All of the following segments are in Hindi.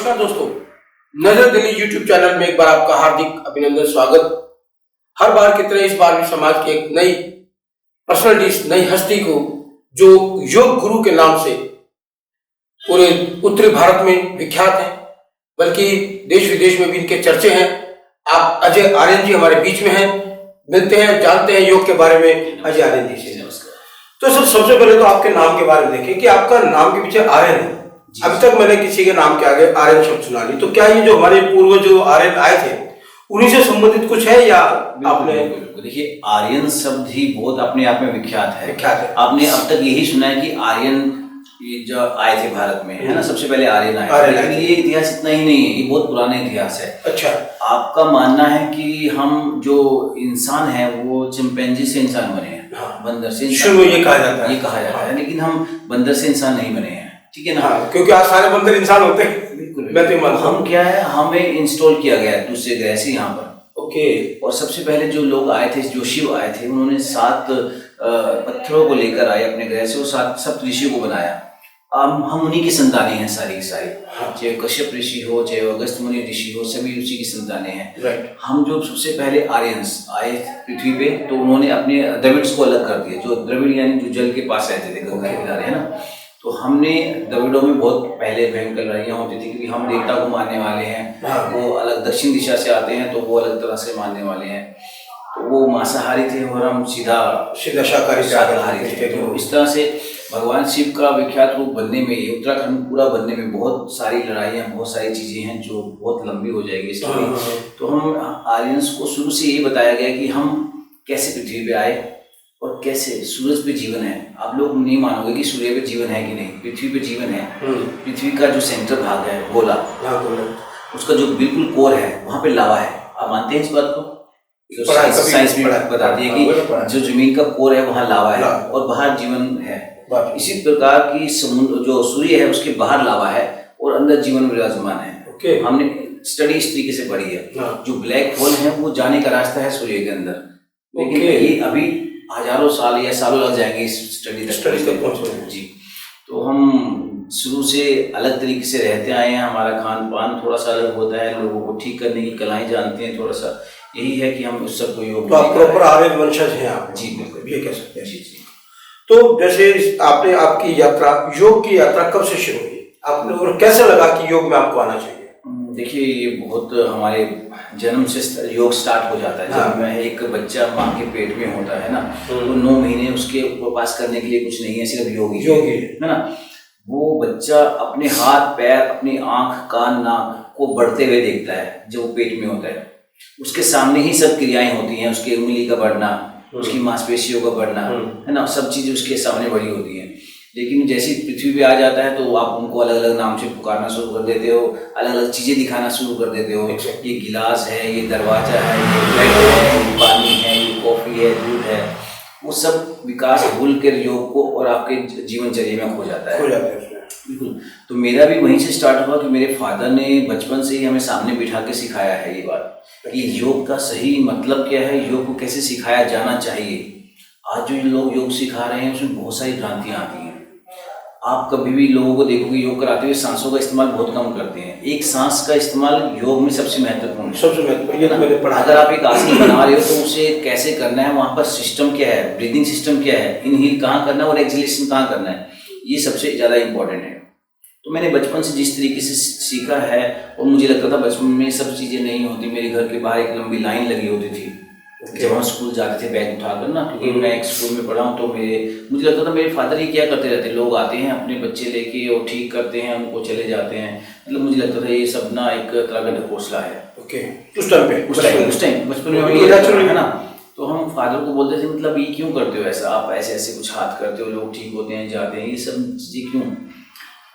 नमस्कार दोस्तों, नजर दिल्ली यूट्यूब चैनल में एक बार आपका हार्दिक अभिनंदन स्वागत। हर बार की तरह इस बार भी समाज की एक नई पर्सनालिटी, नई हस्ती को जो योग गुरु के नाम से पूरे उत्तरी भारत में विख्यात है, बल्कि देश विदेश में भी इनके चर्चे हैं। आप अजय आर्यन जी हमारे बीच में हैं, मिलते हैं, जानते हैं योग के बारे में अजय आर्यन जी से। नमस्कार। तो सबसे पहले तो आपके नाम के बारे में देखें कि आपका नाम के पीछे आर्यन है। अभी तक मैंने किसी के नाम के आगे आर्यन शब्द सुना नहीं, तो क्या ये जो हमारे पूर्वज जो आर्यन आए थे उन्हीं से संबंधित कुछ है या आपने? देखिए, आर्यन शब्द ही बहुत अपने आप में विख्यात है। आपने अब तक यही सुना है कि आर्यन ये जो आए थे भारत में, है ना, सबसे पहले आर्यन आए, लेकिन ये इतिहास इतना ही नहीं है, ये बहुत पुराना इतिहास है। अच्छा, आपका मानना है कि हम जो इंसान है वो चिंपैंजी से इंसान बने हैं। हाँ, बंदर से शुरू ये कहा जाता है, लेकिन हम बंदर से इंसान नहीं बने हैं, ठीक है ना। क्योंकि आज सारे बंदर इंसान होते हैं। बिल्कुल। हम क्या है, हमें इंस्टॉल किया गया है दूसरे ग्रह से यहाँ पर। ओके। और सबसे पहले जो लोग आए थे, जो शिव आए थे, उन्होंने 7 पत्थरों को लेकर आए अपने ग्रह से और 7 सप्त ऋषियों को बनाया। हम उन्हीं की संतानें हैं सारी की सारी। चाहे कश्यप ऋषि हो, चाहे अगस्त मुनि ऋषि हो, सभी उसी की संतानें हैं। हम जो सबसे पहले आर्यंस आए पृथ्वी पे, तो उन्होंने अपने द्रविड्स को अलग कर दिया। जो द्रविड़ यानी जो जल के पास रहते थे, गंगा के किनारे, है ना। तो हमने द्रविड़ों में बहुत पहले भयंकर लड़ाइयाँ होती थी, क्योंकि हम देवता को मानने वाले हैं, वो अलग दक्षिण दिशा से आते हैं, तो वो अलग तरह से मानने वाले हैं। तो वो मांसाहारी थे और हम सीधा शाकाहारी थे। तो इस तरह से भगवान शिव का विख्यात रूप बनने में, उत्तराखंड पूरा बनने में बहुत सारी लड़ाइयाँ, बहुत सारी चीजें हैं जो बहुत लंबी हो जाएगी इसलिए। तो हम आर्यंस को शुरू से यही बताया गया कि हम कैसे पृथ्वी पे आए और कैसे सूरज पे जीवन है। आप लोग नहीं मानोगे कि सूर्य पे जीवन है कि नहीं, पृथ्वी पे जीवन है। पृथ्वी का जो सेंटर भाग है गोला, उसका जो बिल्कुल कोर है, वहाँ पे लावा है। आप मानते हैं इस बात को? साइंस में बताती है कि जो जमीन का कोर है वहाँ लावा है और बाहर जीवन है। इसी प्रकार की समुद्र जो सूर्य है उसके बाहर लावा है और अंदर जीवन विराजमान है। हमने स्टडी इस तरीके से पढ़ी है। जो ब्लैक होल है वो जाने का रास्ता है सूर्य के अंदर, लेकिन ये अभी हजारों साल या सालों लग जाएंगे इस स्टडी तक पहुंचने। जी, तो हम शुरू से अलग तरीके से रहते आए हैं। हमारा खान पान थोड़ा सा अलग होता है, लोगों को ठीक करने की कलाएं जानते हैं थोड़ा सा। यही है कि हम उस सबको योग। तो आप प्रॉपर आर्यन वंशज हैं आप? जी बिल्कुल, ये कह सकते हैं। जी। तो जैसे आपने आपकी यात्रा, योग की यात्रा कब से शुरू हुई आपने, और कैसे लगा कि योग में आपको आना चाहिए? देखिए, ये बहुत हमारे जन्म से योग स्टार्ट हो जाता है। जब मैं एक बच्चा माँ के पेट में होता है ना, तो 9 महीने उसके उपवास करने के लिए कुछ नहीं है, सिर्फ योगी है ना। वो बच्चा अपने हाथ पैर, अपनी आंख कान नाक को बढ़ते हुए देखता है जब वो पेट में होता है। उसके सामने ही सब क्रियाएं होती हैं, उसकी उंगली का बढ़ना, उसकी मांसपेशियों का बढ़ना, है ना, सब चीजें उसके सामने बड़ी होती हैं। लेकिन जैसे पृथ्वी पे आ जाता है तो आप उनको अलग अलग नाम से पुकारना शुरू कर देते हो, अलग अलग चीजें दिखाना शुरू कर देते हो। ये गिलास है, ये दरवाजा है, ये ब्रेड है, ये पानी है, ये कॉफी है, दूध है। वो सब विकास भूल कर योग को और आपके जीवनचर्या में खो जाता है। बिल्कुल। तो मेरा भी वहीं से स्टार्ट हुआ कि मेरे फादर ने बचपन से ही हमें सामने बिठा के सिखाया है ये बात कि योग का सही मतलब क्या है, योग को कैसे सिखाया जाना चाहिए। आज जो लोग योग सिखा रहे हैं उसमें बहुत सारी भ्रांतियाँ आती हैं। आप कभी भी लोगों को देखोगे योग कराते हुए सांसों का इस्तेमाल बहुत कम करते हैं। एक सांस का इस्तेमाल योग में सबसे महत्वपूर्ण है। अगर आप एक आसन बना रहे हो तो उसे कैसे करना है, वहाँ पर सिस्टम क्या है, ब्रीदिंग सिस्टम क्या है, इनहेल कहाँ करना है और एक्सहेलेशन कहाँ करना है, ये सबसे ज़्यादा इम्पोर्टेंट है। तो मैंने बचपन से जिस तरीके से सीखा है, और मुझे लगता था बचपन में सब चीज़ें नहीं होती। मेरे घर के बाहर एक लंबी लाइन लगी होती थी जब हम स्कूल जाते थे बैग उठाकर ना, क्योंकि मैं एक स्कूल में पढ़ा हूँ। तो मुझे लगता था मेरे फादर ही क्या करते रहते, लोग आते हैं अपने बच्चे लेके और ठीक करते हैं, उनको चले जाते हैं। मतलब मुझे लगता था ये सब ना एक तरह का ढकोसला है। उस टाइम बचपन में है ना। तो हम फादर को बोलते थे, मतलब ये क्यों करते हो ऐसा, आप ऐसे ऐसे कुछ हाथ करते हो, लोग ठीक होते हैं जाते हैं, ये सब चीज़ें क्यों।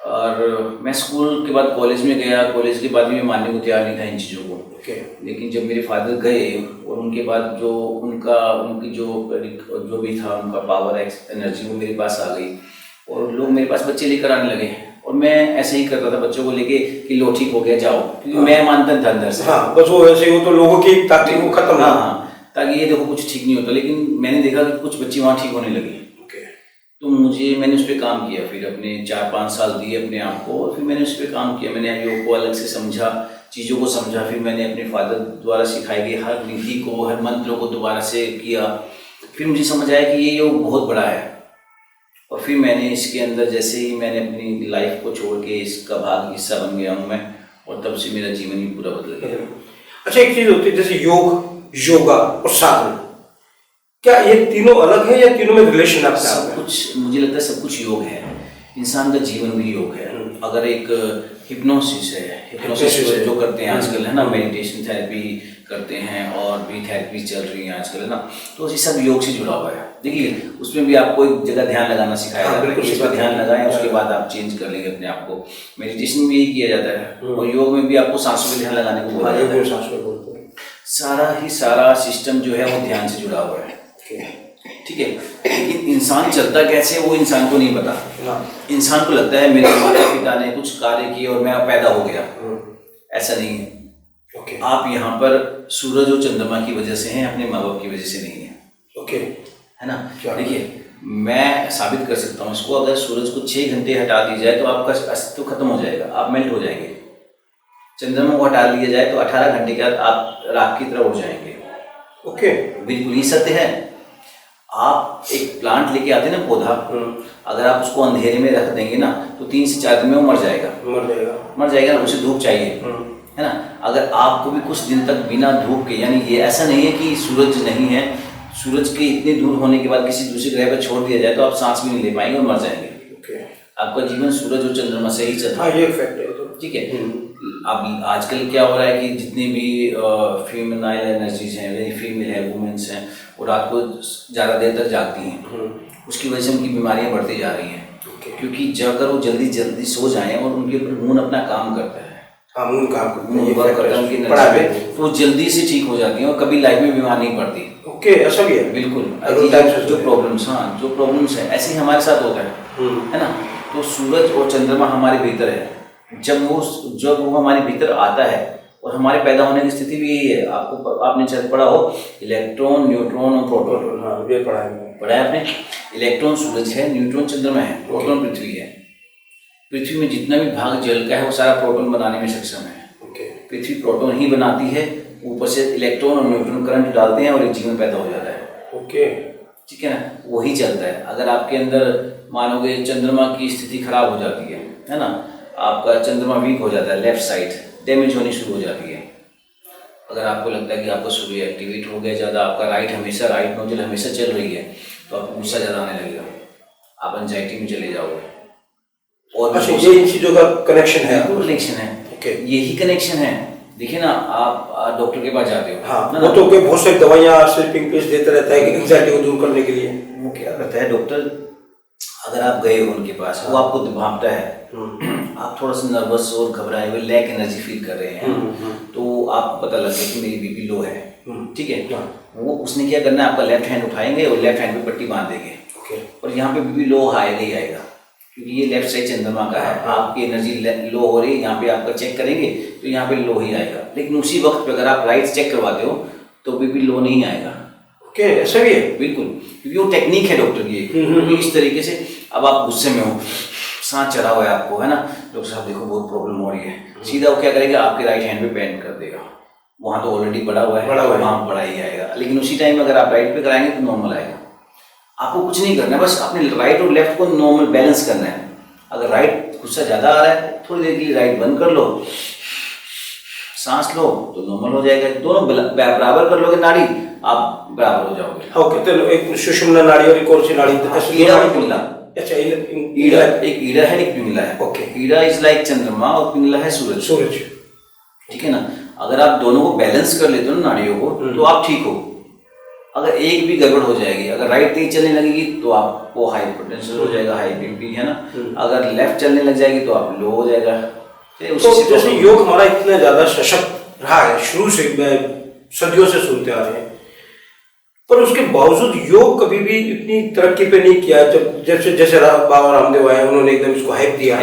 और मैं स्कूल के बाद कॉलेज में गया, कॉलेज के बाद भी मैं मानने को तैयार नहीं था इन चीज़ों को। लेकिन जब मेरे फादर गए और उनके बाद जो उनकी जो भी था उनका पावर एनर्जी वो मेरे पास आ गई और लोग मेरे पास बच्चे लेकर आने लगे। और मैं ऐसे ही करता था बच्चों को लेके कि लो ठीक हो गया जाओ, क्योंकि मैं मानता था अंदर से बस वो ऐसे हो तो लोगों की ताकत वो खत्म। ताकि ये देखो कुछ ठीक नहीं होता। लेकिन मैंने देखा कि कुछ बच्चे वहाँ ठीक होने लगे। तो मैंने उस पर काम किया, फिर अपने 4-5 साल दिए अपने आप को, और फिर मैंने उस पर काम किया। मैंने योग को अलग से समझा, चीज़ों को समझा, फिर मैंने अपने फादर द्वारा सिखाई गई हर विधि को, हर मंत्रों को दोबारा से किया। फिर मुझे समझ आया कि ये योग बहुत बड़ा है, और फिर मैंने इसके अंदर जैसे ही मैंने अपनी लाइफ को छोड़ के इसका भाग हिस्सा बन गया हूँ मैं, और तब से मेरा जीवन ही पूरा बदल गया। अच्छा, एक चीज होती है जैसे योग, योगा और साधना, क्या ये तीनों अलग है या तीनों में रिलेशन आपका? सब कुछ, मुझे लगता है सब कुछ योग है। इंसान का जीवन भी योग है। अगर एक हिप्नोसिस है जो करते हैं आजकल, है ना, मेडिटेशन थेरेपी करते हैं, और भी थेरेपी चल रही है आजकल, है ना, तो ये सब योग से जुड़ा हुआ है। देखिए उसमें भी आपको एक जगह ध्यान लगाना सिखाया जाता है, इस पर ध्यान लगाएं, उसके बाद आप चेंज कर लेंगे अपने आप को। मेडिटेशन में यही किया जाता है, और योग में भी आपको सांसों पे ध्यान लगाने को बोला जाता है। सारा सिस्टम जो है वो ध्यान से जुड़ा हुआ है, ठीक है। लेकिन इंसान चलता कैसे वो इंसान को नहीं पता। इंसान को लगता है मेरे माता पिता ने कुछ कार्य किए और मैं पैदा हो गया, ऐसा नहीं है। आप यहाँ पर सूरज और चंद्रमा की वजह से हैं, अपने माँ बाप की वजह से नहीं है, है ना। देखिए मैं साबित कर सकता हूँ इसको, अगर सूरज को 6 घंटे हटा दी जाए तो आपका अस्तित्व खत्म हो जाएगा, आप मेल्ट हो जाएंगे। चंद्रमा को हटा लिया जाए तो 18 घंटे के बाद आप राख की तरह उड़ जाएंगे। बिल्कुल ही सत्य है। आप एक प्लांट लेके आते हैं ना, पौधा, अगर आप उसको अंधेरे में रख देंगे ना तो 3 से 4 दिन में वो मर जाएगा ना, उसे धूप चाहिए, है ना। अगर आपको भी कुछ दिन तक बिना धूप के, यानी ये ऐसा नहीं है कि सूरज नहीं है, सूरज के इतने दूर होने के बाद किसी दूसरे ग्रह पर छोड़ दिया जाए तो आप सांस भी नहीं ले पाएंगे और मर जाएंगे। आपका जीवन सूरज और चंद्रमा से ही चलता है, ये फैक्ट है, ठीक है। अब आजकल क्या हो रहा है कि जितनी भी फीमेल एनर्जीज हैं, यानी फीमेल है, वुमेन्स हैं, वो रात को ज़्यादा देर तक जागती हैं, उसकी वजह से उनकी बीमारियां बढ़ती जा रही हैं। क्योंकि जब अगर वो जल्दी जल्दी सो जाएं और उनके ऊपर मून अपना काम करता है, मून काम करता है उनकी एनर्जी पे, तो वो जल्दी से ठीक हो जाती हैं और कभी लाइफ में बीमार नहीं पड़ती। ऐसा भी है, बिल्कुल। जो प्रॉब्लम्स है ऐसे ही हमारे साथ होता है ना। तो सूरज और चंद्रमा हमारे भीतर है, जब वो हमारे भीतर आता है, और हमारे पैदा होने की स्थिति भी यही है। आपने शायद पढ़ा हो, इलेक्ट्रॉन, न्यूट्रॉन और प्रोटॉन। ये पढ़ा है आपने। इलेक्ट्रॉन सूरज है, न्यूट्रॉन चंद्रमा है, प्रोटॉन पृथ्वी है। पृथ्वी में जितना भी भाग जल का है वो सारा प्रोटॉन बनाने में सक्षम है। पृथ्वी प्रोटॉन ही बनाती है, ऊपर से इलेक्ट्रॉन और न्यूट्रॉन करंट डालते हैं और एक जीवन पैदा हो जाता है। ठीक है ना, वही चलता है। अगर आपके अंदर मानोगे चंद्रमा की स्थिति खराब हो जाती है ना, आपका चंद्रमा वीक हो जाता है, लेफ्ट साइड डैमेज होनी शुरू हो जाती है। अगर आपको लगता है कि आपका सूर्य एक्टिवेट हो गया ज़्यादा, आपका राइट नोजल हमेशा चल रही है, तो आपको गुस्सा ज़्यादा आने लगेगा, आप एंजाइटी में चले जाओगे। और ये इन चीज़ों का कनेक्शन है, यही कनेक्शन है। देखिए ना, आप डॉक्टर के पास जाते हो, वो तो बहुत सारी दवाइयाँ, स्लीपिंग पिल्स देता रहता है कि एंजाइटी को दूर करने के लिए। वो क्या करता है डॉक्टर, अगर आप गए हो उनके पास, वो आपको भांपता है, आप थोड़ा सा नर्वस और घबराए हुए, लैक एनर्जी फील कर रहे हैं, तो आपको पता लग गया कि मेरी बीपी लो है, ठीक है। वो उसने क्या करना है, आपका लेफ्ट हैंड उठाएंगे और लेफ्ट हैंड पे पट्टी बांध देंगे, और यहाँ पे बीपी लो आएगा ही आएगा, क्योंकि ये लेफ्ट साइड चंद्रमा का है। आपकी एनर्जी लो हो रही है, यहाँ पे आपका चेक करेंगे तो यहाँ पे लो ही आएगा। लेकिन उसी वक्त पे अगर आप राइट चेक करवाते हो तो बीपी लो नहीं आएगा। ऐसा भी है, बिल्कुल, क्योंकि वो टेक्निक है डॉक्टर की। इस तरीके से, अब आप गुस्से में हो, सांस चढ़ा हुआ है आपको, है ना, डॉक्टर साहब देखो बहुत प्रॉब्लम हो रही है, सीधा वो क्या करेगा, आपके राइट हैंड पे बैंड कर देगा। वहाँ तो ऑलरेडी बड़ा हुआ है, वहाँ बड़ा ही आएगा। लेकिन उसी टाइम अगर आप राइट पे कराएंगे तो नॉर्मल आएगा। आपको कुछ नहीं करना है, बस अपने राइट और लेफ्ट को नॉर्मल बैलेंस करना है। अगर राइट गुस्सा ज़्यादा आ रहा है, थोड़ी देर के लिए राइट बंद कर लो, सांस लो, तो नॉर्मल हो जाएगा। दोनों बराबर कर लोगे नाड़ी, आप बराबर हो जाओगे। तो एक सुषुम्ना नाड़ी और एक और सी नाड़ी, ईड़ा और पिंगला। अच्छा, ईड़ा, एक ईड़ा है, एक पिंगला है। ईड़ा इज लाइक चंद्रमा और पिंगला है सूरज, ठीक है ना। अगर आप दोनों को बैलेंस कर लेते हो ना नाड़ियों को, तो आप ठीक हो। अगर एक भी गड़बड़ हो जाएगी, अगर राइट नहीं चलने लगेगी तो आपको हाइपरटेंशन हो जाएगा, हाई बीपी, है ना। अगर लेफ्ट चलने लग जाएगी तो आप लो हो जाएगा। तो जैसे योग हमारा इतना ज्यादा सशक्त रहा है, शुरू से सदियों से सुनते आ रहे हैं, पर उसके बावजूद योग कभी भी इतनी तरक्की पे नहीं किया। जैसे बाबा रामदेव आए, उन्होंने एकदम इसको हाइप दिया।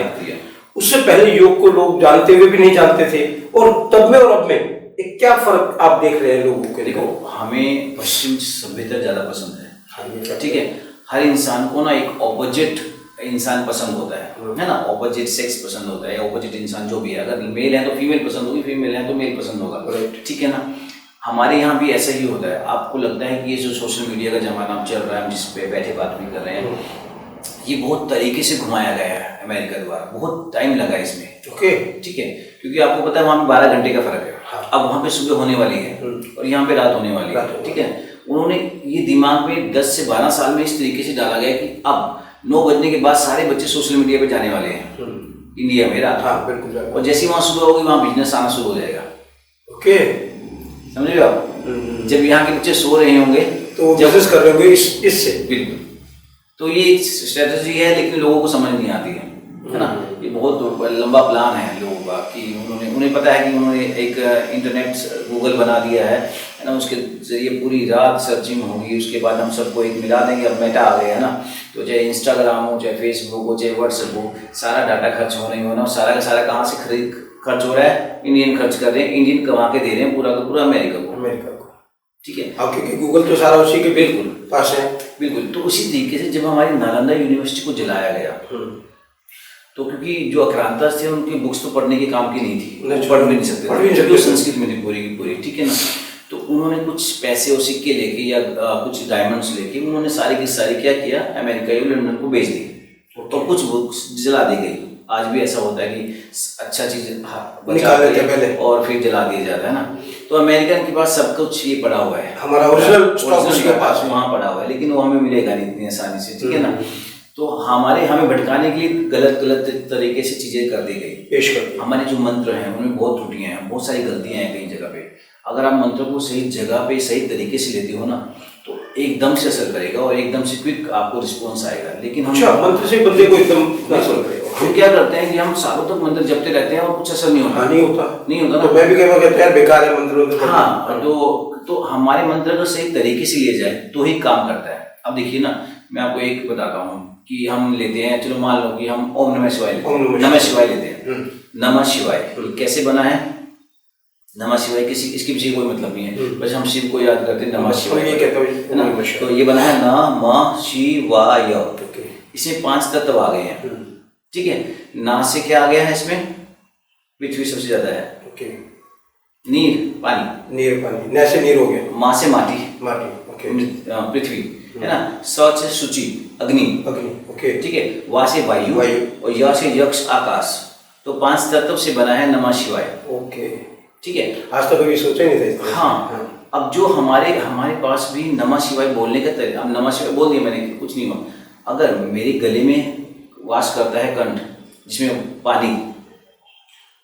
उससे पहले योग को लोग जानते हुए भी नहीं जानते थे, और तब में और अब में एक क्या फर्क आप देख रहे हैं लोगों के? देखो, हमें पश्चिम सभ्यता ज्यादा पसंद है, ठीक है। हर इंसान को ना एक ऑपोजिट इंसान पसंद होता है ना, ऑपोजिट सेक्स पसंद होता है, ऑपोजिट इंसान जो भी है, अगर मेल है तो फीमेल पसंद होगी, फीमेल है तो मेल पसंद होगा, ठीक है ना। हमारे यहाँ भी ऐसा ही होता है। आपको लगता है कि ये जो सोशल मीडिया का जमाना चल रहा है, हम जिस पे बैठे बात भी कर रहे हैं, ये बहुत तरीके से घुमाया गया है अमेरिका द्वारा, बहुत टाइम लगा इसमें, ओके, ठीक है, क्योंकि आपको पता है वहाँ पे 12 घंटे का फर्क है। हाँ। अब वहाँ पे सुबह होने वाली है और यहाँ पे रात होने वाली है, ठीक है। उन्होंने ये दिमाग में 10 से 12 साल में इस तरीके से डाला गया कि अब 9 बजने के बाद सारे बच्चे सोशल मीडिया पे जाने वाले हैं इंडिया में रात। हाँ, बिल्कुल। और जैसे वहाँ सुबह होगी वहाँ बिजनेस आना शुरू हो जाएगा, ओके, समझ रहे हो आप। जब यहाँ के बच्चे सो रहे होंगे तो बिजनेस कर रहे होंगे इससे, बिल्कुल। तो ये एक स्ट्रेटजी है, लेकिन लोगों को समझ नहीं आती है ना। ये बहुत लंबा प्लान है लोगों का कि उन्हें पता है कि उन्होंने एक इंटरनेट गूगल बना दिया है ना, उसके जरिए पूरी रात सर्चिंग होगी, उसके बाद हम सबको एक मिला देंगे। अब मेटा आ गया है ना, तो चाहे इंस्टाग्राम हो, चाहे फेसबुक हो, चाहे व्हाट्सएप हो, सारा डाटा खर्च हो नहीं होना, सारा का सारा कहाँ से खर्च हो रहा है, इंडियन खर्च कर रहे हैं, इंडियन कमा के दे रहे हैं पूरा का पूरा अमेरिका को, ठीक है। अब क्योंकि गूगल तो सारा उसी के बिल्कुल पास है, बिल्कुल। तो उसी तरीके से जब हमारी नालंदा यूनिवर्सिटी को जलाया गया, तो क्योंकि जो आक्रांतास थे उनकी बुक्स तो पढ़ने के काम की नहीं थी, पढ़ भी नहीं सकते, तो संस्कृत में थी पूरी की पूरी, ठीक है ना। तो उन्होंने कुछ पैसे और सिक्के लेके या कुछ डायमंड्स लेके उन्होंने सारी की सारी क्या किया, अमेरिका या लंदन को बेच दी, तो कुछ बुक्स जला दी गई। आज भी ऐसा होता है कि अच्छा चीज बचा लेते पहले और फिर जला दिया जाता है ना। तो अमेरिकन के पास सब कुछ ये पड़ा हुआ है, हमारा ओरिजिनल स्टॉक उसके पास वहाँ पड़ा हुआ है, लेकिन वो हमें मिलेगा नहीं इतनी आसानी से, ठीक है ना। तो हमें भटकाने के लिए गलत तरीके से चीजें कर दी गई, पेश कर दी। हमारे जो मंत्र हैं उनमें बहुत त्रुटियां हैं, बहुत सारी गलतियां हैं कई जगह पे। अगर आप मंत्र को सही जगह पे सही तरीके से लेते हो ना, तो एकदम से असर करेगा और एकदम से क्विक आपको रिस्पॉन्स आएगा। लेकिन हम मंत्र से बंदे को एकदम हम क्या करते हैं कि हम सालों तक मंत्र जपते रहते हैं और कुछ असर नहीं होता, नहीं होता ना। तो मैं भी कहता यार बेकार है मंत्र। हाँ, तो हमारे मंत्र को सही तरीके से लिया जाए तो ही काम करता है। अब देखिए ना, मैं आपको एक बताता हूँ कि हम लेते हैं, चलो मान लो कि हम ओम नमः शिवाय नमः शिवाय लेते हैं। नमः शिवाय कैसे बना है? नमः शिवाय इसके पीछे कोई मतलब नहीं है, बस हम शिव को याद करते हैं, नमः शिवाय है ना। तो ये बना है नमः शिवाय, इसमें 5 तत्व आ गए हैं, ठीक है। ना से क्या आ गया है इसमें? पृथ्वी सबसे ज्यादा है, नीर पानी, न से नीर हो गया, माँ से माटी, पृथ्वी है ना। स से सूचि अग्नि, ठीक है। वा से वायु और य से यक्ष आकाश। तो 5 तत्व से बना है नमः शिवाय, ठीक है। आज तक कभी सोचा नहीं था। हाँ, अब जो हमारे पास भी नमः शिवाय बोलने का तरीका, अब नमः शिवाय बोल दिया मैंने, कुछ नहीं हुआ। अगर मेरे गले में वास करता है कंठ, जिसमें पानी,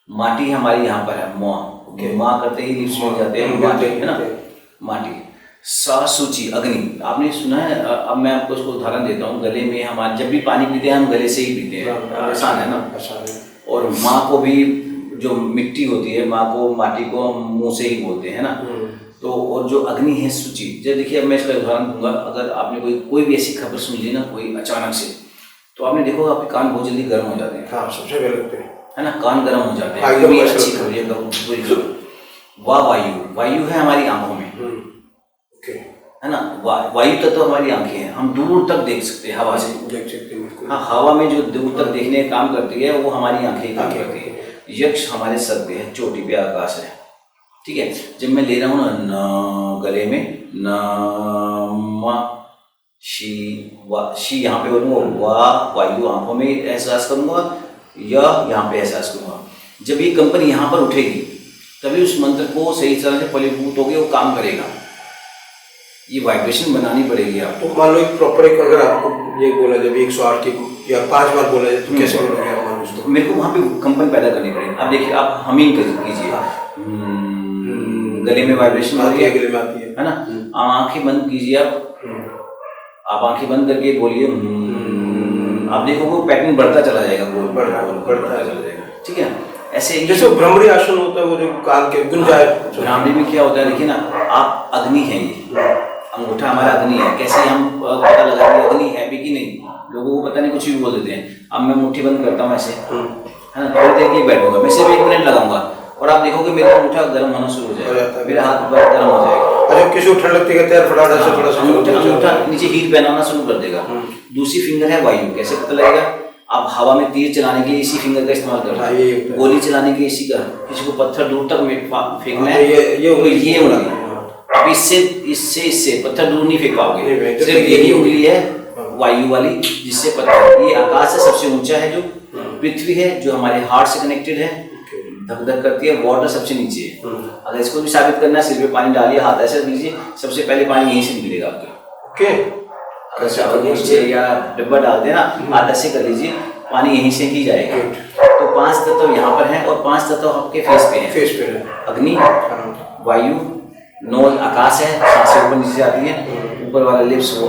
माटी हमारी यहाँ पर है, माँ करते ही लिप्स में जाते हैं माटी, है ना, माटी। सा सूची अग्नि, आपने सुना है। अब मैं आपको उसको उदाहरण देता हूँ। गले में हमारे जब भी पानी पीते हैं हम गले से ही पीते हैं, आसान है ना। और माँ को भी जो मिट्टी होती है, माँ को माटी को हम मुँह से ही बोलते हैं ना। तो और जो अग्नि है सूची, जब देखिए अब मैं इसका उदाहरण दूंगा। अगर आपने कोई भी ऐसी खबर सुन ली ना, कोई अचानक से, तो आपने देखो आपके कान बहुत जल्दी गर्म हो जाते हैं। हाँ, सबसे पहले लगते हैं, है ना, कान गर्म हो जाते हैं। कोई अच्छी खबर वायु है हमारी आंखों में, है ना। वायु तत्व हमारी आंखें हैं, हम दूर तक देख सकते हैं, हवा से देख सकते हैं। हाँ, हवा में जो दूर तक देखने का काम करती है वो हमारी आंखें काम करती है। यक्ष हमारे सर पे है, चोटी पे आकाश है, ठीक है। जब मैं ले रहा हूँ ना गले में, नमः शी यहाँ पे बोलूँगा, वायु आंखों में एहसास करूँगा, यहाँ पे एहसास करूँगा। जब ये कंपनी यहाँ पर उठेगी तभी उस मंत्र को सही तरह से फलीभूत होकर वो काम करेगा। ये वाइब्रेशन बनानी पड़ेगी आपको। तो मान लो एक प्रॉपर अगर आपको ये बोला जब 108 की या 5 बार बोला जाए तो कैसे बोलोगे आप? मेरे को वहाँ पे कंपन पैदा करनी पड़ेगी। अब देखिए, आप हमिंग कीजिए, गले में वाइब्रेशन आती है, गले में आती है ना। आंखें बंद कीजिए, आप आंखें बंद करके बोलिए, आप देखोगे पैटर्न बढ़ता चला जाएगा, बढ़ता चला जाएगा, ठीक है। ऐसे जैसे भ्रमरी आसन होता है, वो जो कान के गुंजाय, भ्रामरी में क्या होता है, देखिए ना, आप अग्नि है, ये अंगूठा हमारा अग्नि है। कैसे हम पता लगा कि अग्नि है भी कि नहीं? लोगों को पता नहीं, कुछ भी बोल देते हैं। अब मैं मुट्ठी बंद करता हूँ ऐसे, है ना, थोड़ी देर के लिए बैठूंगा, मैं सिर्फ 1 मिनट लगाऊंगा और आप देखोगे मेरा अंगूठा गर्म होना शुरू हो जाएगा, मेरा हाथ गर्म हो जाएगा। जब किसी को ठंड लगती है तैर फटाफट से थोड़ा सा अंगूठा नीचे हीट बनाना शुरू कर देगा। दूसरी फिंगर है वायु। कैसे पता लगेगा? आप हवा में तीर चलाने के लिए इसी फिंगर का इस्तेमाल करते हैं, गोली चलाने के लिए इसी का, किसी को पत्थर दूर तक फेंकना है ये उंगली। अब इससे पत्थर दूर नहीं फेंक पाओगे, सिर्फ यही उंगली है वायु वाली जिससे पत्थर, ये आकाश से सबसे ऊंचा है, जो पृथ्वी है जो हमारे हार्ट से कनेक्टेड है, धक धक करती है, वाटर सबसे नीचे है। अगर इसको भी साबित करना है, सिर पे पानी डालिए, हाथ ऐसे दीजिए, सबसे पहले पानी यहीं से निकलेगा आपके। अगर चावल नीचे या डिब्बा डालते हैं ना, हाथ ऐसे कर लीजिए, पानी यहीं से ही जाएगा। तो 5 तत्व यहाँ पर हैं और 5 तत्व आपके फेस पे है। अग्नि, वायु, नोज आकाश है, सांसें ऊपर नीचे जाती है, ऊपर वाला लिप्स वो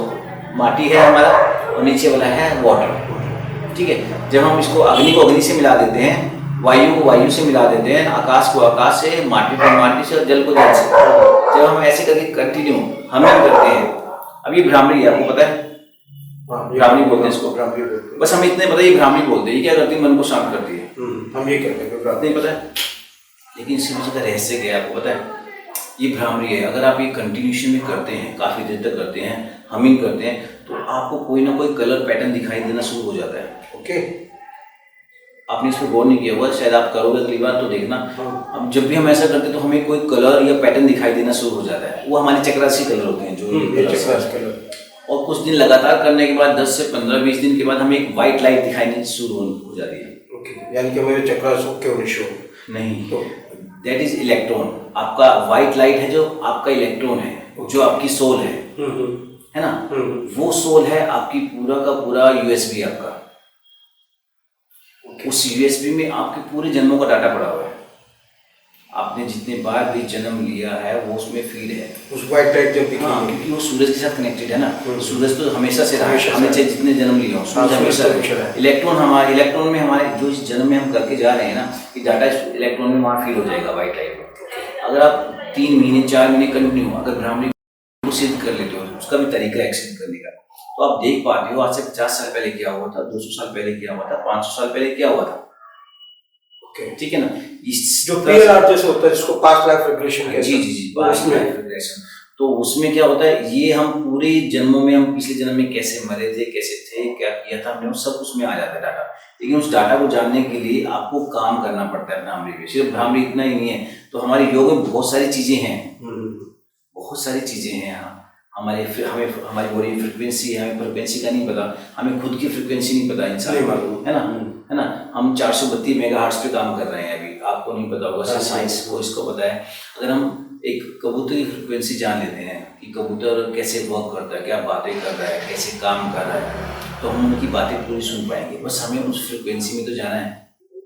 माटी है हमारा, और नीचे वाला है वाटर। ठीक है, जब हम इसको अग्नि को अग्नि से मिला देते हैं, वायु को वायु से मिला देते हैं, आकाश को आकाश से, माटी को माटी से, और जल को जल से, जब हम ऐसे करके कंटिन्यू हम करते हैं। अब ये भ्रामरी है, आपको पता है? भ्रामरी बोलते हैं इसको। बस हमें इतने पता है ये भ्रामरी बोलते हैं। ये क्या करती है? मन को शांत करती है। हम ये करते हैं, नहीं पता है, लेकिन इसके पीछे का रहस्य क्या है आपको पता है? ये भ्रामरी है। अगर आप ये कंटिन्यूशन में करते हैं, काफी देर तक करते हैं, हमिंग करते हैं, तो आपको कोई ना कोई कलर पैटर्न दिखाई देना शुरू हो जाता है। ओके, आपने इस पर गौर नहीं किया हुआ, शायद आप करोगे अगली बार तो देखना। अब जब भी हम ऐसा करते हैं तो हमें कोई कलर या पैटर्न दिखाई देना शुरू हो जाता है। वो हमारे चक्रासी कलर होते हैं, जो चक्रासी कलर। और कुछ दिन लगातार करने के बाद 10 से 15-20 दिन के बाद हमें एक व्हाइट लाइट दिखाई शुरू हो जाती है। ओके, यानी कि मेरे चक्रास ओके होने शुरू नहीं, तो दैट इज इलेक्ट्रॉन। आपका व्हाइट लाइट है जो आपका इलेक्ट्रॉन है, जो आपकी सोल है ना, वो सोल है आपकी पूरा का पूरा यूएसबी आपका। उस यूएसबी में आपके पूरे जन्मों का डाटा पड़ा हुआ है। आपने जितने बार भी जन्म लिया है वो उसमें फीड है, उस व्हाइट लाइट जब दिखी। हाँ, क्योंकि वो सूरज के साथ कनेक्टेड है ना। सूरज तो हमेशा से रहा है, हमें चाहे जितने जन्म लिए हो, सूरज हमेशा रहा है। इलेक्ट्रॉन में हमारे जो इस जन्म में हम करके जा रहे हैं ना, ये डाटा इलेक्ट्रॉन में वहाँ फीड हो जाएगा व्हाइट लाइट में। अगर आप 3 महीने 4 महीने कंटिन्यू अगर भ्रामरी को सिद्ध कर लेते हो, उसका भी तरीका एक्सेप्ट करने का, तो आप देख पाते हो आज से 50 साल पहले क्या हुआ था, 200 साल पहले क्या हुआ था, 500 साल पहले क्या हुआ था। ठीक है ना, इस जो PLR जैसे होता है जिसको पास्ट लाइफ रिग्रेशन कहते हैं। जी पास्ट लाइफ रिग्रेशन। तो उसमें क्या होता है, ये हम पूरे जन्मों में, हम पिछले जन्म में कैसे मरे थे, कैसे थे, क्या किया था हमने, सब उसमें आ जाता है डाटा। लेकिन उस डाटा को जानने के लिए आपको काम करना पड़ता है भ्रामरी में। सिर्फ भ्रामरी इतना ही नहीं है, तो हमारे योग में बहुत सारी चीजें हैं, बहुत सारी चीजें हैं। हमें हमारी बॉडी फ्रिक्वेंसी है, हमें फ्रिक्वेंसी का नहीं पता, हमें खुद की फ्रिक्वेंसी नहीं पता इंसान, है ना। हम 432 मेगाहर्ट्ज पे काम कर रहे हैं अभी, आपको नहीं पता होगा, साइंस को इसको पता है। अगर हम एक कबूतर की फ्रिक्वेंसी जान लेते हैं कि कबूतर कैसे वर्क करता है, क्या बातें कर रहा है, कैसे काम कर रहा है, तो हम उनकी बातें पूरी सुन पाएंगे। बस हमें उस फ्रिक्वेंसी में तो जाना है।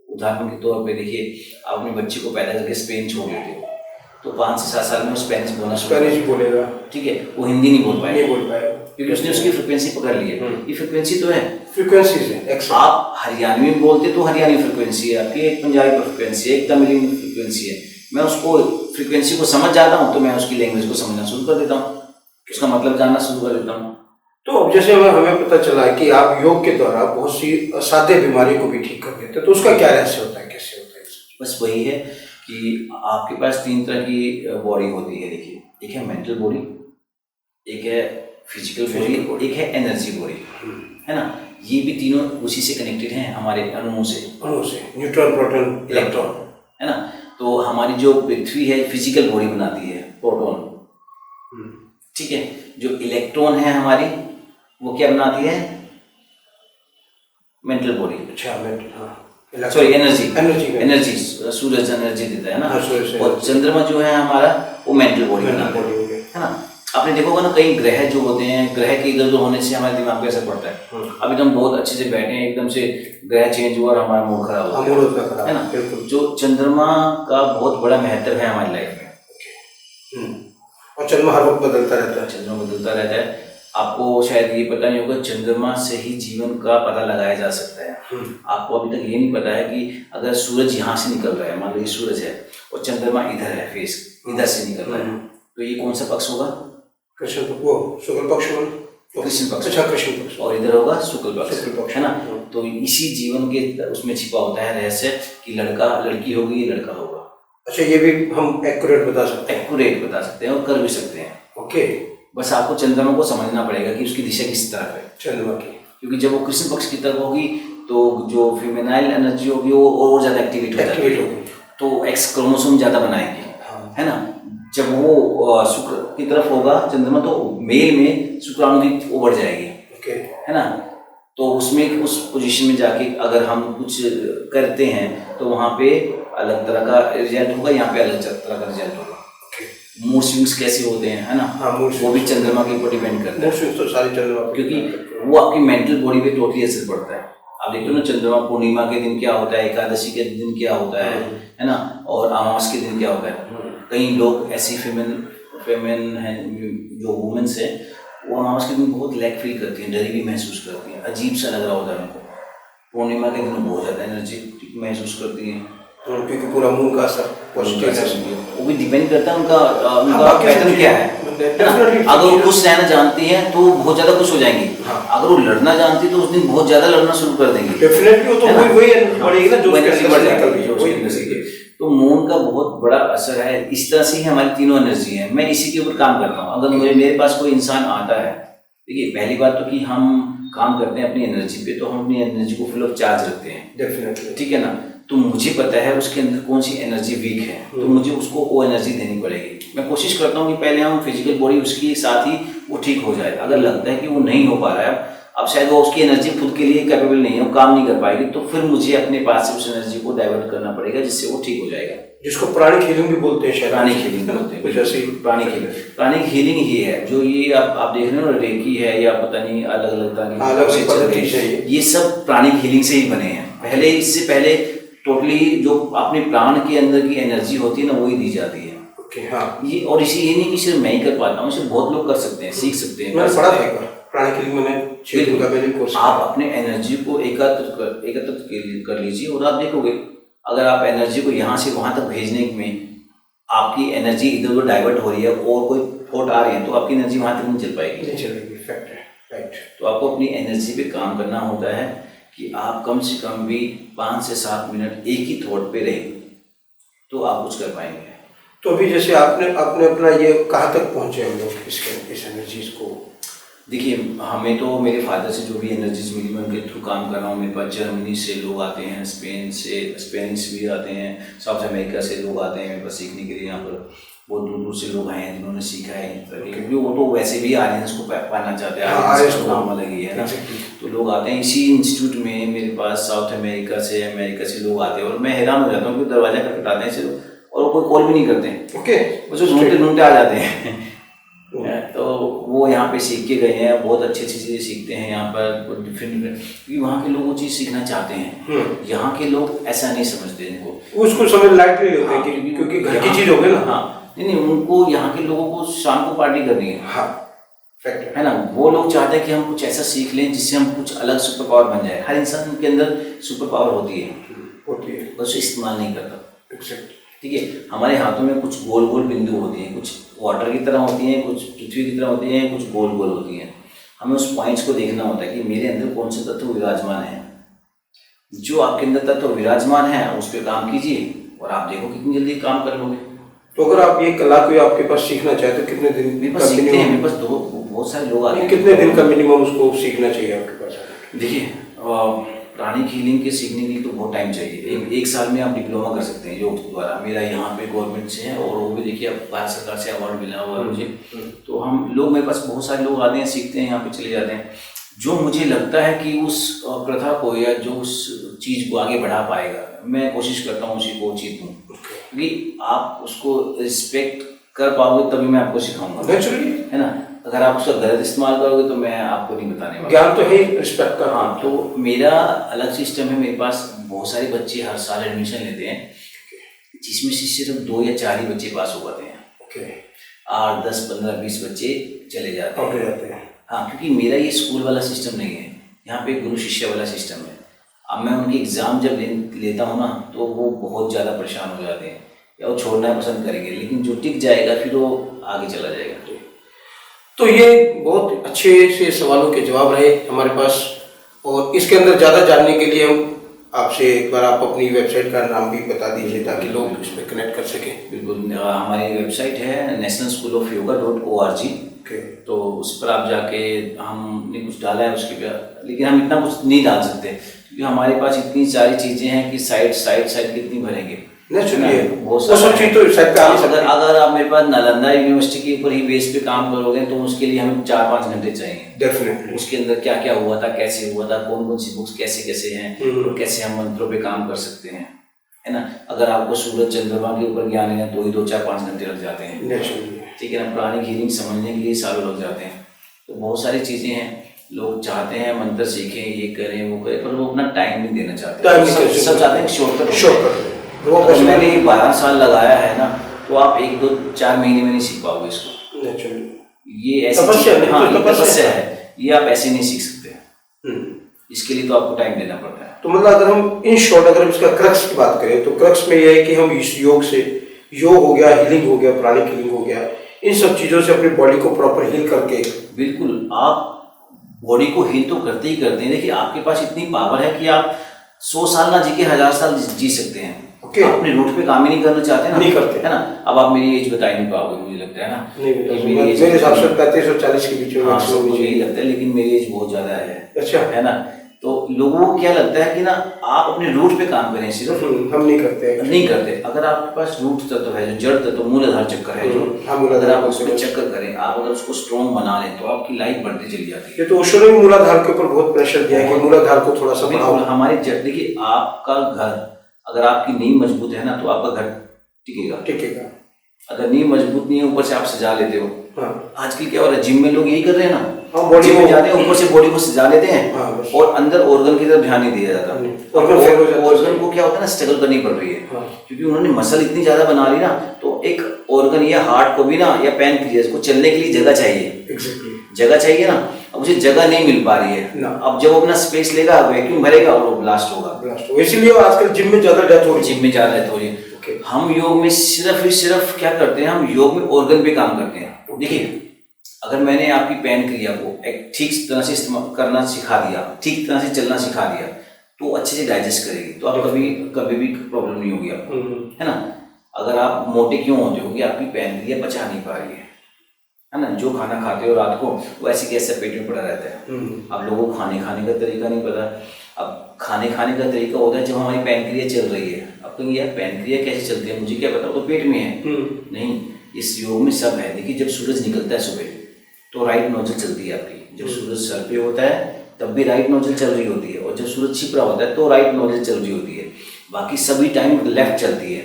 उदाहरण के तौर पे देखिए, आप अपने बच्चे को पैदा करके स्पेन छोड़ देते हो, तो 5 से 7 साल में वो स्पेनिश बोलेगा। ठीक है, वो हिंदी नहीं बोल पाएगा क्योंकि उसने उसकी फ्रिक्वेंसी पकड़ ली है। ये फ्रिक्वेंसी तो है, आप हरियाणवी में बोलते तो हरियाणवी फ्रिक्वेंसी है आपकी, एक पंजाबी फ्रिक्वेंसी है, एक तमिल फ्रिक्वेंसी है। मैं उसको फ्रिक्वेंसी को समझ जाता हूँ तो मैं उसकी लैंग्वेज को समझना शुरू कर देता हूँ, उसका मतलब जानना शुरू कर देता हूँ। तो अब जैसे हमें पता चला है कि आप योग के द्वारा बहुत सी असाध्य बीमारी को भी ठीक कर देते हैं, तो उसका क्या रहस्य होता है, कैसे होता है? बस वही है कि आपके पास 3 तरह की बॉडी होती है। देखिए, एक है मेंटल बॉडी, एक है फिजिकल बॉडी, एक है एनर्जी बॉडी, है ना। ये भी तीनों उसी से कनेक्टेड हैं, हमारे अणुओं से, न्यूट्रॉन, प्रोटॉन, इलेक्ट्रॉन, है ना। तो हमारी जो पृथ्वी है फिजिकल बॉडी बनाती है, प्रोटॉन, ठीक है। जो इलेक्ट्रॉन है हमारी, वो क्या बनाती है? Mental body. अच्छा, सॉरी, एनर्जी सूरज एनर्जी देता है ना। और चंद्रमा जो है हमारा, वो मेंटल बॉडी बनाता है ना। आपने देखा होगा ना, कई ग्रह जो होते हैं, ग्रह के इधर उधर होने से हमारे दिमाग पे असर पड़ता है। अभी तो हम बहुत अच्छे से बैठे हैं, एकदम से ग्रह चेंज हुआ और हमारा मूड खराब हो गया, है ना। जो चंद्रमा का बहुत बड़ा महत्व है हमारी लाइफ में, और चंद्रमा हर वक्त बदलता रहता है। चंद्रमा बदलता रहता है। आपको शायद ये पता नहीं होगा, चंद्रमा से ही जीवन का पता लगाया जा सकता है। आपको अभी तक ये नहीं पता है कि अगर सूरज यहाँ से निकल रहा है, मान लो ये सूरज है और चंद्रमा इधर है, फेस इधर से निकल रहा है, तो ये कौन सा पक्ष होगा? कृष्ण पक्ष, कृष्ण पक्ष। अच्छा, कृष्ण पक्ष। और इधर होगा शुक्ल पक्ष, है ना। तो इसी जीवन के उसमें छिपा होता है रहस्य कि लड़का लड़की होगी, लड़का होगा। अच्छा, ये भी हम एक्यूरेट बता सकते हैं? एक्यूरेट बता सकते हैं और कर भी सकते हैं। ओके। बस आपको चंद्रमा को समझना पड़ेगा कि उसकी दिशा किस तरफ है चंद्रमा की, क्योंकि जब वो कृष्ण पक्ष की तरफ होगी तो जो फीमेनाइल एनर्जी होगी वो और ज़्यादा एक्टिवेट हो जाएगी, तो एक्स क्रोमोसोम ज़्यादा बनाएंगे, है ना। जब वो शुक्र की तरफ होगा चंद्रमा तो मेल में शुक्राणु की वो बढ़ जाएगी, है ना। तो उसमें उस पोजीशन में जाके अगर हम कुछ करते हैं तो वहाँ पे अलग तरह का रिजल्ट होगा, यहाँ पे अलग तरह का रिजल्ट होगा। मूड स्विंग्स कैसे होते हैं, है ना। हाँ, वो भी चंद्रमा के ऊपर डिपेंड करता है। मूड स्विंग्स तो सारे चंद्रमा, क्योंकि वो आपकी मेंटल बॉडी पे टोटली असर पड़ता है। आप देखो ना, चंद्रमा पूर्णिमा के दिन क्या होता है, एकादशी के दिन क्या होता है ना, और अमावस के दिन क्या होता है। कई लोग ऐसी फेमेन हैं जो वुमेन्स है, वो अमावस के दिन बहुत लैक फील करती हैं, डरी भी महसूस करती हैं, अजीब सा लग रहा होता है उनको। पूर्णिमा के दिन बहुत ज़्यादा एनर्जी महसूस करती हैं, क्योंकि पूरा मून का असर पॉजिटिव है। वो भी डिपेंड करता है उनका पैटर्न क्या है। अगर वो खुश रहना जानती हैं तो बहुत ज्यादा खुश हो जाएंगी, अगर वो लड़ना जानती है तो उस दिन बहुत ज्यादा लड़ना शुरू कर देंगी। डेफिनेटली वो तो वही बढ़ेगी ना, जो एनर्जी बढ़ जाएगी। तो मून का बहुत बड़ा असर है। इस तरह से ही हमारी तीनों एनर्जी है। मैं इसी के ऊपर काम करता हूँ। अगर मेरे पास कोई इंसान आता है, देखिए पहली बात तो कि हम काम करते हैं अपनी एनर्जी पे, तो हम अपनी एनर्जी को फुल ऑफ चार्ज रखते हैं, डेफिनेटली, ठीक है ना। तो मुझे पता है उसके अंदर कौन सी एनर्जी वीक है, तो मुझे उसको वो एनर्जी देनी पड़ेगी। मैं कोशिश करता हूँ कि पहले हम फिजिकल बॉडी उसके साथ ही वो ठीक हो जाए। अगर लगता है कि वो नहीं हो पा रहा है, अब शायद वो उसकी एनर्जी खुद के लिए कैपेबल नहीं है, वो काम नहीं कर पाएगी, तो फिर मुझे अपने पास से उस एनर्जी को डाइवर्ट करना पड़ेगा जिससे वो ठीक हो जाएगा। जिसको प्राणिक हीलिंग भी बोलते हैं, प्राणिक हीलिंग बोलते हैं। प्राणिक हीलिंग ही है जो ये आप देख रहे हो, रेकी है या पता नहीं अलग अलग तरह की, ये सब प्राणिक हीलिंग से ही बने हैं। पहले इससे पहले टोटली जो अपने प्राण के अंदर की एनर्जी होती है ना, वही दी जाती है। हाँ। ये और इसी ये नहीं कि सिर्फ मैं ही कर पाता हूँ, इसे बहुत लोग कर सकते हैं, सीख सकते हैं। मैंने पढ़ा था प्राणिक हीलिंग, मैंने 6 दिन का पहले कोर्स। आप अपने एनर्जी को एकत्रित कर लीजिए और आप देखोगे अगर आप एनर्जी को यहाँ से वहाँ तक भेजने में आपकी एनर्जी इधर उधर डाइवर्ट हो रही है और कोई थॉट आ रहे हैं, तो आपकी एनर्जी वहाँ तक नहीं चल पाएगी, नहीं चलेगी। फैक्ट है, राइट। तो आपको अपनी एनर्जी पे काम करना होता है कि आप कम से कम भी 5 से 7 मिनट एक ही थॉट पे रहें, तो आप कुछ कर पाएंगे। तो अभी जैसे आपने अपना ये कहाँ तक पहुँचे हम लोग इस एनर्जीज को? देखिए, हमें तो मेरे फादर से जो भी एनर्जीज मिली मैं उनके थ्रू काम कर रहा हूँ। मेरे पास जर्मनी से लोग आते हैं, स्पेन से भी आते हैं, साउथ अमेरिका से लोग आते हैं मेरे पास सीखने के लिए। यहाँ पर बहुत दूर दूर से लोग आए हैं जिन्होंने सीखा है, क्योंकि वो तो वैसे भी आर्यंस को पाना चाहते हैं, आर्यंस को नाम अलग ही है ना, तो लोग आते हैं इसी इंस्टीट्यूट में। मेरे पास साउथ अमेरिका से लोग आते हैं और मैं हैरान हो जाता हूँ कि दरवाजा खटखटाते हैं सिर्फ और कोई कॉल भी नहीं करते। ओके, वो ढूंढते आ जाते हैं। तो वो यहाँ पे सीख के गए हैं, बहुत अच्छी चीज़ें सीखते हैं यहाँ पर डिफरेंट, क्योंकि वहाँ के लोग वो चीज़ सीखना चाहते हैं। यहाँ के लोग ऐसा नहीं समझते इनको, उसको समझ लाइटली होते हैं क्योंकि घर की चीज़ हो गई ना। हाँ, नहीं, उनको यहाँ के लोगों को शाम को पार्टी करनी है। हाँ, फैक्ट है ना। वो लोग चाहते हैं कि हम कुछ ऐसा सीख लें जिससे हम कुछ अलग सुपर पावर बन जाए। हर इंसान के अंदर सुपर पावर होती है, बस इस्तेमाल नहीं करता। ठीक है, हमारे हाथों में कुछ गोल गोल बिंदु होती हैं, कुछ वाटर की तरह होती हैं, कुछ पृथ्वी की तरह होती हैं, कुछ गोल गोल होती हैं। हमें उस पॉइंट्स को देखना होता है कि मेरे अंदर कौन से तत्व विराजमान है। जो आपके अंदर तत्व विराजमान है उस पर काम कीजिए और आप देखो कितनी जल्दी काम कर लोगे। तो अगर आप ये कला को आपके पास सीखना चाहे तो कितने दिन? मेरे पास सीखते हैं, मेरे पास बहुत सारे लोग आते हैं। कितने दिन का मिनिमम उसको सीखना चाहिए आपके पास? देखिए, प्राणिक हीलिंग के सीखने के लिए तो बहुत टाइम चाहिए। एक साल में आप डिप्लोमा कर सकते हैं योग द्वारा। मेरा यहाँ पे गवर्नमेंट से है और वो भी देखिए भारत सरकार से अवार्ड मिला हुआ है मुझे। तो हम लोग, मेरे पास बहुत सारे लोग आते हैं, सीखते हैं, यहाँ पे चले जाते हैं। जो मुझे लगता है कि उस प्रथा को या जो उस चीज़ को आगे बढ़ा पाएगा, मैं कोशिश करता हूँ उसी को उचित दूँ, क्योंकि आप उसको रिस्पेक्ट कर पाओगे तभी मैं आपको सिखाऊंगा, है ना। अगर आप उसका गलत इस्तेमाल करोगे तो मैं आपको नहीं बताने वाला। ज्ञान तो है, रिस्पेक्ट का। हाँ, तो मेरा अलग सिस्टम है। मेरे पास बहुत सारे बच्चे हर साल एडमिशन लेते हैं, जिसमें से सिर्फ 2 या 4 ही बच्चे पास हो पाते हैं। 8, 10, 15, 20 बच्चे चले जाते हैं। हाँ, क्योंकि मेरा ये स्कूल वाला सिस्टम नहीं है, यहाँ पे गुरु शिष्य वाला सिस्टम है। अब मैं उनकी एग्ज़ाम जब लेता हूँ ना, तो वो बहुत ज़्यादा परेशान हो जाते हैं या वो छोड़ना पसंद करेंगे, लेकिन जो टिक जाएगा फिर वो आगे चला जाएगा। तो ये बहुत अच्छे से सवालों के जवाब रहे हमारे पास, और इसके अंदर ज़्यादा जानने के लिए हम आपसे एक बार आप अपनी वेबसाइट का नाम भी बता दीजिए ताकि लोग इसमें कनेक्ट कर सकें। बिल्कुल, हमारी वेबसाइट है nationalschoolofyoga.org। तो उस पर आप जाके, हमने कुछ डाला है उसके पे, लेकिन हम इतना कुछ नहीं डाल सकते क्योंकि हमारे पास इतनी सारी चीज़ें हैं कि साइट कितनी भरेंगे। वो सब चीज़ तो साइट पे आ नहीं सकती। अगर आप मेरे पास नालंदा यूनिवर्सिटी के ऊपर ही बेस पे काम करोगे तो उसके लिए हमें 4-5 घंटे चाहिए। डेफिनेटली उसके अंदर क्या क्या हुआ था, कैसे हुआ था, कौन कौन सी बुक्स कैसे कैसे हैं और कैसे हम मंत्रों पे काम कर सकते हैं, है ना। अगर आपको सूरज चंद्रमा के ऊपर ज्ञान है तो ही 2-4-5 घंटे लग जाते हैं, ठीक है ना। पुरानी हीलिंग समझने के लिए सालों लग जाते हैं। तो बहुत सारी चीज़ें हैं, लोग चाहते हैं मंत्र सीखें, ये करें वो करें, पर वो अपना टाइम नहीं देना चाहते। सब चाहते हैं शॉर्टकट। मैंने 12 साल लगाया है ना, तो आप 1-2-4 महीने में नहीं सीख पाओगे इसको। ये ऐसी तपस्या है, ये आप ऐसे नहीं सीख सकते। इसके लिए तो आपको टाइम देना पड़ता है। तो मतलब अगर हम इन शॉर्ट अगर हम इसका क्रक्स की बात करें तो क्रक्स में ये है कि हम इस योग से, योग हो गया, हीलिंग हो गया, प्राणिक हीलिंग हो गया, इन सब चीज़ों से अपनी बॉडी को प्रॉपर हील करके, बिल्कुल आप बॉडी को हील तो करते ही करते हैं। देखिए आपके पास इतनी पावर है कि आप 100 साल ना जी के 1000 साल जी सकते हैं। आप अपने रूट पे काम ही नहीं करना चाहते ना, नहीं करते, है ना। अब आप मेरी एज बता ही नहीं पाओगे, मुझे लगता है ना। मेरे हिसाब से 35 और 40 के बीच में यही लगता है, लेकिन मेरी एज बहुत ज्यादा है। अच्छा, है ना। तो लोगों को क्या लगता है कि ना आप अपने रूट पे काम करें, सिर्फ हम नहीं करते। अगर आपके पास रूट तत्व है, जो जड़ तत्व, मूलाधार चक्कर है, जो अगर आप उस पर चक्कर करें, आप अगर उसको स्ट्रॉन्ग बना लें तो आपकी लाइफ बढ़ती चली जाती है। ये तो ओशो ने मूलाधार के ऊपर बहुत प्रेशर दिया है कि मूलाधार को थोड़ा सा बढ़ाओ। हमारी जड़, देखिए आपका घर, अगर आपकी नींव मजबूत है ना तो आपका घर टिकेगा। अगर नींव मजबूत नहीं है, ऊपर से आप सजा लेते हो। आजकल क्या हो रहा है, जिम में लोग यही कर रहे हैं ना, जिम में जाते हैं, ऊपर से बॉडी को सजा लेते हैं और अंदर ऑर्गन की तरफ ध्यान नहीं दिया जाता। ऑर्गन को क्या होता है ना, स्ट्रगल करनी पड़ रही है क्योंकि उन्होंने मसल इतनी ज्यादा बना ली ना, तो एक ऑर्गन या हार्ट को भी ना, या पैनक्रियास को चलने के लिए जगह चाहिए। जगह चाहिए ना, अब उसे जगह नहीं मिल पा रही है। अब जब वो अपना स्पेस लेगा, वैक्यूम भरेगा और वो ब्लास्ट होगा। इसीलिए आजकल जिम में ज्यादा डेथ हो रही है। हम योग में सिर्फ क्या करते हैं, हम योग में ऑर्गन पे काम करते हैं। देखिए अगर मैंने आपकी पैनक्रिया को एक ठीक तरह से इस्तेमाल करना सिखा दिया, ठीक तरह से चलना सिखा दिया, तो अच्छे से डाइजेस्ट करेगी, तो आप कभी भी प्रॉब्लम नहीं होगी आपको, है ना। अगर आप मोटे क्यों होते हो कि आपकी पैनक्रिया पचा नहीं पा रही है ना। जो खाना खाते हो रात को, वो ऐसे कैसे पेट में पड़ा रहता है। अब लोगों को खाने का तरीका नहीं पता। अब खाने का तरीका होता है जब हमारी पैनक्रिया चल रही है। अब कहेंगे यार पैनक्रिया कैसे चलती है, मुझे क्या पता, वो तो पेट में है। नहीं, इस योग में सब है। देखिए जब सूरज निकलता है सुबह तो राइट नोजल चलती है आपकी। जब सूरज सर पे होता है तब भी राइट नोजल चल रही होती है, और जब सूरज छिप रहा होता है तो राइट नोजल चल रही होती है। बाकी सभी टाइम लेफ्ट चलती है।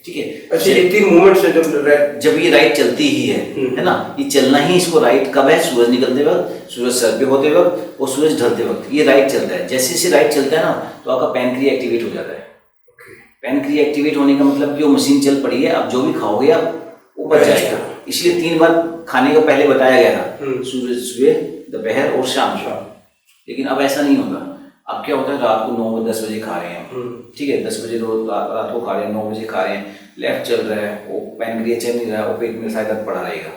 ठीक है। अच्छा, ये 3 मूवमेंट्स है जब ये राइट चलती ही है ना। ये चलना ही इसको राइट कब है, सूरज निकलते वक्त, सूरज सर पे होते वक्त और सूरज ढलते वक्त, ये राइट चलता है। जैसे जैसे राइट चलता है ना, तो आपका पैनक्रिया एक्टिवेट हो जाता है। पैनक्रिया एक्टिवेट होने का मतलब कि वो मशीन चल पड़ी है, अब जो भी खाओगे आप वो बच जाएगा। इसलिए 3 बार खाने का पहले बताया गया था, सूरज सुबह, दोपहर और शाम। लेकिन अब ऐसा नहीं होता। अब क्या होता है, रात को 9-10 बजे खा रहे हैं, ठीक है, 10 बजे रोज रात को खा रहे हैं, 9 बजे खा रहे हैं, लेफ्ट चल रहा है, वो पैनक्रिया चल नहीं रहा है, वो पेट में शायद पड़ा रहेगा,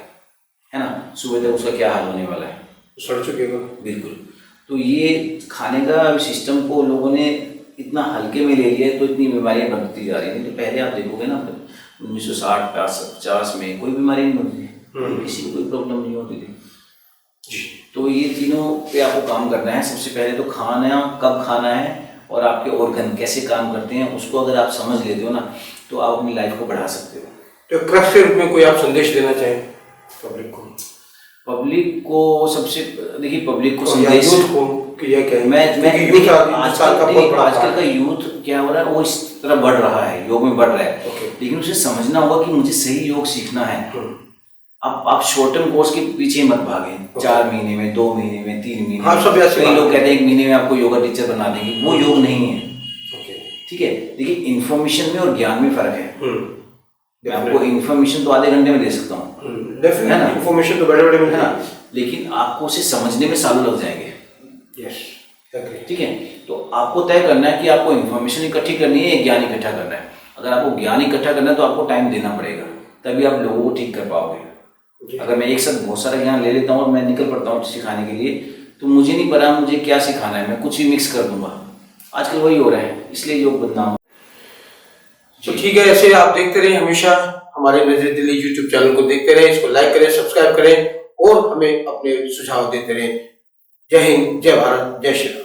है ना। सुबह तक उसका क्या हाल होने वाला है, सड़ चुकेगा। बिल्कुल। तो ये खाने का सिस्टम को लोगों ने इतना हल्के में ले लिया है, तो इतनी बीमारियां बढ़ती जा रही हैं। तो पहले आप देखोगे ना, 1960-50 में कोई बीमारी नहीं होती थी, किसी को कोई प्रॉब्लम नहीं होती थी। तो ये तीनों पे आपको काम करना है। सबसे पहले तो खाना, कब खाना है, और आपके ऑर्गन कैसे काम करते हैं, उसको अगर आप समझ लेते हो ना, तो आप अपनी लाइफ को बढ़ा सकते हो। तो क्रक्स के रूप में कोई आप संदेश देना चाहें पब्लिक को सबसे, देखिए पब्लिक को संदेश आजकल का यूथ क्या हो रहा है, वो इस तरह बढ़ रहा है, योग में बढ़ रहा है। लेकिन उसे समझना होगा कि मुझे सही योग सीखना है। अब आप शॉर्ट टर्म कोर्स के पीछे मत भागें। 4 महीने में, 2 महीने में, 3 महीने में। कई लोग कहते हैं 1 महीने में आपको योगा टीचर बना देंगे, वो योग नहीं है। ठीक है, देखिए इन्फॉर्मेशन में और ज्ञान में फर्क है। मैं आपको इन्फॉर्मेशन तो आधे घंटे में दे सकता हूँ, है ना, इन्फॉर्मेशन तो बड़े में है ना, लेकिन आपको उसे समझने में सालों लग जाएंगे। ठीक है, तो आपको तय करना है कि आपको इन्फॉर्मेशन इकट्ठी करनी है या ज्ञान इकट्ठा करना है। अगर आपको ज्ञान इकट्ठा करना है तो आपको टाइम देना पड़ेगा, तभी आप लोगों को ठीक कर पाओगे। अगर मैं एक साथ बहुत सारा ज्ञान ले लेता हूँ और मैं निकल पड़ता हूँ सिखाने के लिए, तो मुझे नहीं पता मुझे क्या सिखाना है, मैं कुछ भी मिक्स कर दूंगा, आजकल वही हो रहा है, इसलिए योग बदनाम। तो ठीक है, ऐसे आप देखते रहे, हमेशा हमारे नजर दिल्ली यूट्यूब चैनल को देखते रहे, इसको लाइक करें, सब्सक्राइब करें और हमें अपने सुझाव देते रहे। जय हिंद, जय भारत, जय श्री राम।